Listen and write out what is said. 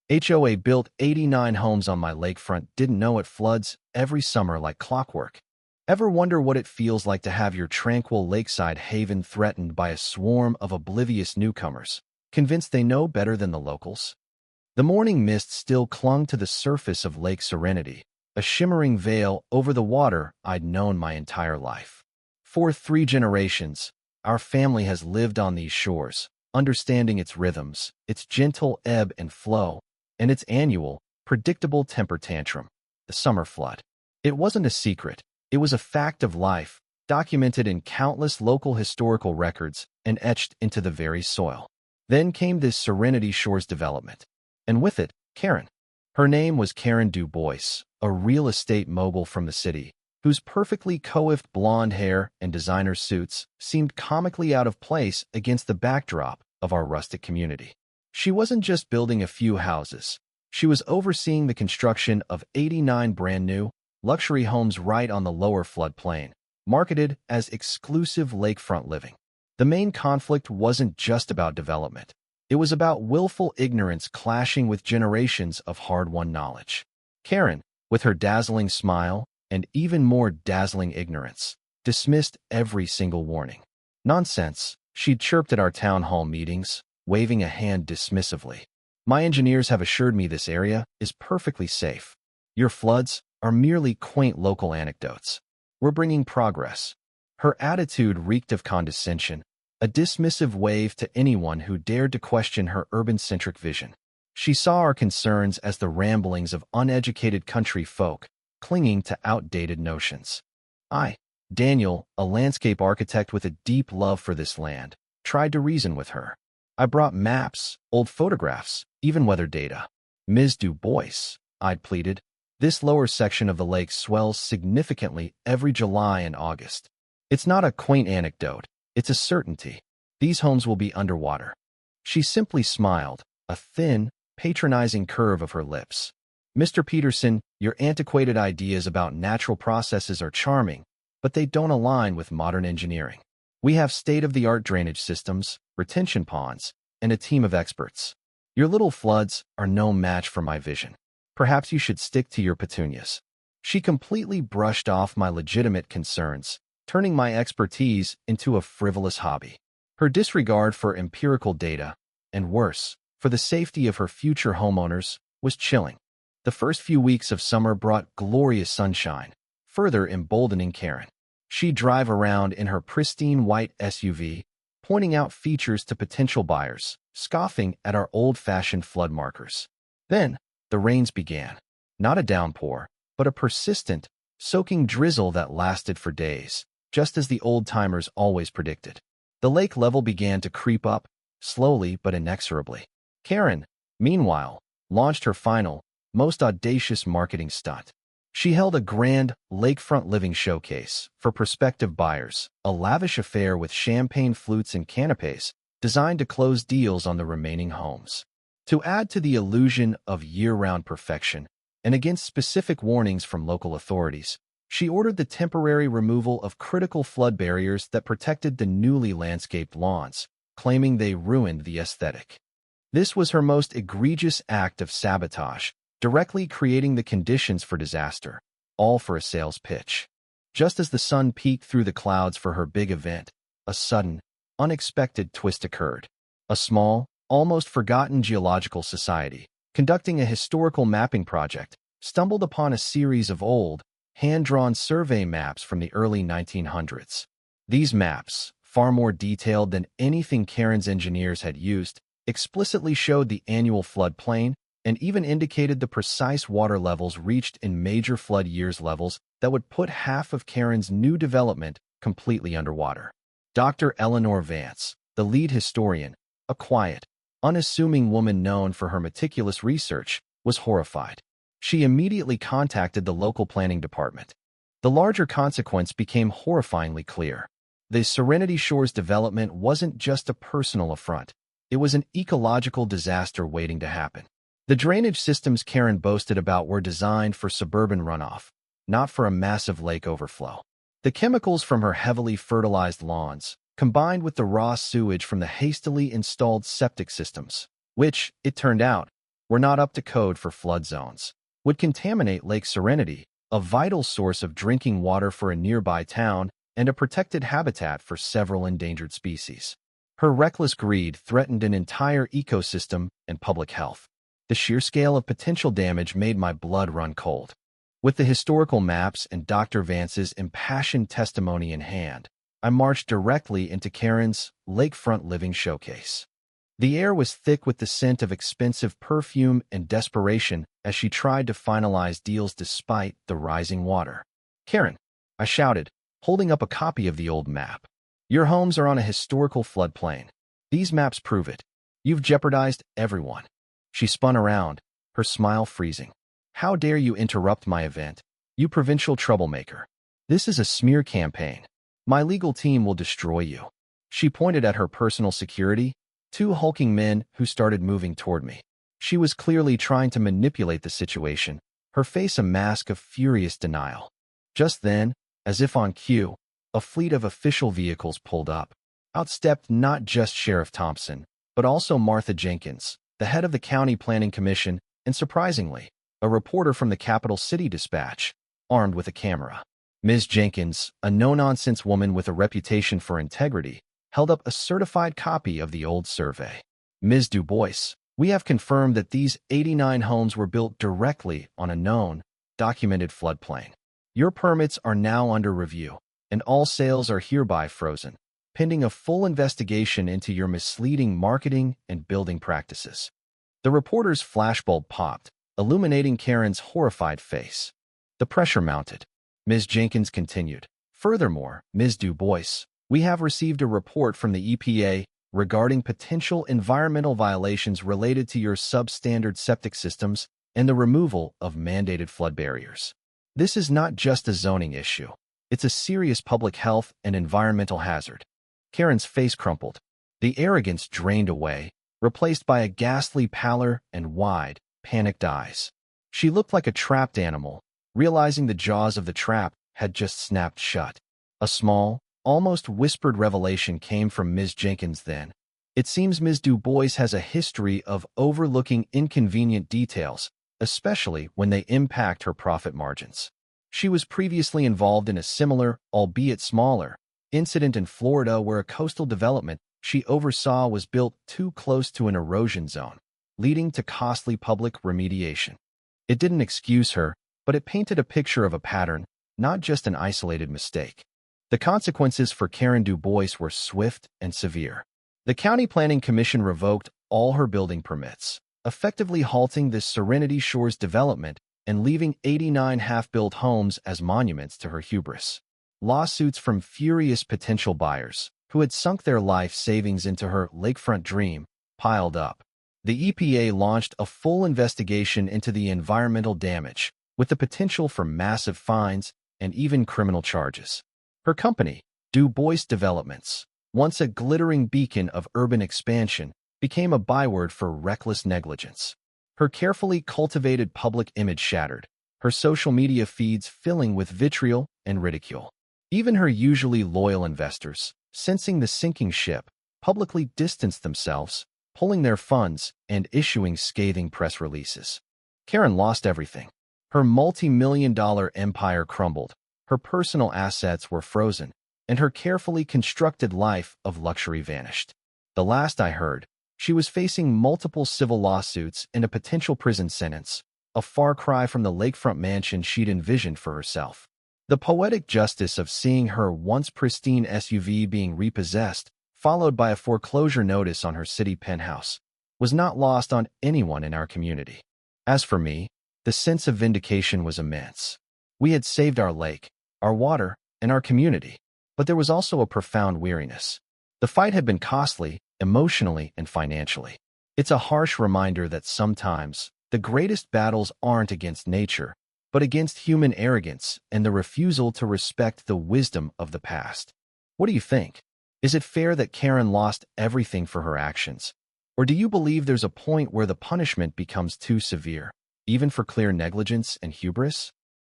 HOA built 89 homes on my lakefront, didn't know it floods every summer like clockwork. Ever wonder what it feels like to have your tranquil lakeside haven threatened by a swarm of oblivious newcomers, convinced they know better than the locals? The morning mist still clung to the surface of Lake Serenity, a shimmering veil over the water I'd known my entire life. For 3 generations, our family has lived on these shores, understanding its rhythms, its gentle ebb and flow, and its annual, predictable temper tantrum, the summer flood. It wasn't a secret. It was a fact of life, documented in countless local historical records and etched into the very soil. Then came this Serenity Shores development, and with it, Karen. Her name was Karen Du Bois, a real estate mogul from the city, whose perfectly coiffed blonde hair and designer suits seemed comically out of place against the backdrop of our rustic community. She wasn't just building a few houses. She was overseeing the construction of 89 brand-new, luxury homes right on the lower floodplain, marketed as exclusive lakefront living. The main conflict wasn't just about development. It was about willful ignorance clashing with generations of hard-won knowledge. Karen, with her dazzling smile and even more dazzling ignorance, dismissed every single warning. Nonsense, she'd chirped at our town hall meetings, waving a hand dismissively. My engineers have assured me this area is perfectly safe. Your floods are merely quaint local anecdotes. We're bringing progress. Her attitude reeked of condescension, a dismissive wave to anyone who dared to question her urban-centric vision. She saw our concerns as the ramblings of uneducated country folk clinging to outdated notions. I, Daniel, a landscape architect with a deep love for this land, tried to reason with her. I brought maps, old photographs, even weather data. Ms. Du Bois, I'd pleaded, this lower section of the lake swells significantly every July and August. It's not a quaint anecdote, it's a certainty. These homes will be underwater. She simply smiled, a thin, patronizing curve of her lips. Mr. Peterson, your antiquated ideas about natural processes are charming, but they don't align with modern engineering. We have state-of-the-art drainage systems, retention ponds, and a team of experts. Your little floods are no match for my vision. Perhaps you should stick to your petunias. She completely brushed off my legitimate concerns, turning my expertise into a frivolous hobby. Her disregard for empirical data, and worse, for the safety of her future homeowners, was chilling. The first few weeks of summer brought glorious sunshine, further emboldening Karen. She'd drive around in her pristine white SUV, pointing out features to potential buyers, scoffing at our old-fashioned flood markers. Then, the rains began. Not a downpour, but a persistent, soaking drizzle that lasted for days, just as the old-timers always predicted. The lake level began to creep up, slowly but inexorably. Karen, meanwhile, launched her final, most audacious marketing stunt. She held a grand lakefront living showcase for prospective buyers, a lavish affair with champagne flutes and canapes designed to close deals on the remaining homes. To add to the illusion of year-round perfection, and against specific warnings from local authorities, she ordered the temporary removal of critical flood barriers that protected the newly landscaped lawns, claiming they ruined the aesthetic. This was her most egregious act of sabotage, directly creating the conditions for disaster, all for a sales pitch. Just as the sun peeked through the clouds for her big event, a sudden, unexpected twist occurred. A small, almost forgotten geological society, conducting a historical mapping project, stumbled upon a series of old, hand-drawn survey maps from the early 1900s. These maps, far more detailed than anything Karen's engineers had used, explicitly showed the annual floodplain and even indicated the precise water levels reached in major flood years, levels that would put half of Karen's new development completely underwater. Dr. Eleanor Vance, the lead historian, a quiet, unassuming woman known for her meticulous research, was horrified. She immediately contacted the local planning department. The larger consequence became horrifyingly clear. The Serenity Shores development wasn't just a personal affront. It was an ecological disaster waiting to happen. The drainage systems Karen boasted about were designed for suburban runoff, not for a massive lake overflow. The chemicals from her heavily fertilized lawns, combined with the raw sewage from the hastily installed septic systems, which, it turned out, were not up to code for flood zones, would contaminate Lake Serenity, a vital source of drinking water for a nearby town and a protected habitat for several endangered species. Her reckless greed threatened an entire ecosystem and public health. The sheer scale of potential damage made my blood run cold. With the historical maps and Dr. Vance's impassioned testimony in hand, I marched directly into Karen's Lakefront Living Showcase. The air was thick with the scent of expensive perfume and desperation as she tried to finalize deals despite the rising water. "Karen," I shouted, holding up a copy of the old map. "Your homes are on a historical floodplain. These maps prove it. You've jeopardized everyone." She spun around, her smile freezing. "How dare you interrupt my event, you provincial troublemaker? This is a smear campaign. My legal team will destroy you." She pointed at her personal security, two hulking men who started moving toward me. She was clearly trying to manipulate the situation, her face a mask of furious denial. Just then, as if on cue, a fleet of official vehicles pulled up. Out stepped not just Sheriff Thompson, but also Martha Jenkins, the head of the County Planning Commission, and surprisingly, a reporter from the Capital City Dispatch, armed with a camera. Ms. Jenkins, a no-nonsense woman with a reputation for integrity, held up a certified copy of the old survey. "Ms. Du Bois, we have confirmed that these 89 homes were built directly on a known, documented floodplain. Your permits are now under review, and all sales are hereby frozen, pending a full investigation into your misleading marketing and building practices." The reporter's flashbulb popped, illuminating Karen's horrified face. The pressure mounted. Ms. Jenkins continued, "Furthermore, Ms. Du Bois, we have received a report from the EPA regarding potential environmental violations related to your substandard septic systems and the removal of mandated flood barriers. This is not just a zoning issue. It's a serious public health and environmental hazard." Karen's face crumpled. The arrogance drained away, replaced by a ghastly pallor and wide, panicked eyes. She looked like a trapped animal, realizing the jaws of the trap had just snapped shut. A small, almost whispered revelation came from Ms. Jenkins then. "It seems Ms. Du Bois has a history of overlooking inconvenient details, especially when they impact her profit margins. She was previously involved in a similar, albeit smaller, incident in Florida where a coastal development she oversaw was built too close to an erosion zone, leading to costly public remediation. It didn't excuse her, but it painted a picture of a pattern, not just an isolated mistake. The consequences for Karen Du Bois were swift and severe. The County Planning Commission revoked all her building permits, effectively halting the Serenity Shores development and leaving 89 half-built homes as monuments to her hubris. Lawsuits from furious potential buyers, who had sunk their life savings into her lakefront dream, piled up. The EPA launched a full investigation into the environmental damage, with the potential for massive fines and even criminal charges. Her company, Du Bois Developments, once a glittering beacon of urban expansion, became a byword for reckless negligence. Her carefully cultivated public image shattered, her social media feeds filling with vitriol and ridicule. Even her usually loyal investors, sensing the sinking ship, publicly distanced themselves, pulling their funds and issuing scathing press releases. Karen lost everything. Her multi-million-dollar empire crumbled, her personal assets were frozen, and her carefully constructed life of luxury vanished. The last I heard, she was facing multiple civil lawsuits and a potential prison sentence, a far cry from the lakefront mansion she'd envisioned for herself. The poetic justice of seeing her once pristine SUV being repossessed, followed by a foreclosure notice on her city penthouse, was not lost on anyone in our community. As for me, the sense of vindication was immense. We had saved our lake, our water, and our community, but there was also a profound weariness. The fight had been costly, emotionally and financially. It's a harsh reminder that sometimes the greatest battles aren't against nature, but against human arrogance and the refusal to respect the wisdom of the past. What do you think? Is it fair that Karen lost everything for her actions? Or do you believe there's a point where the punishment becomes too severe, even for clear negligence and hubris?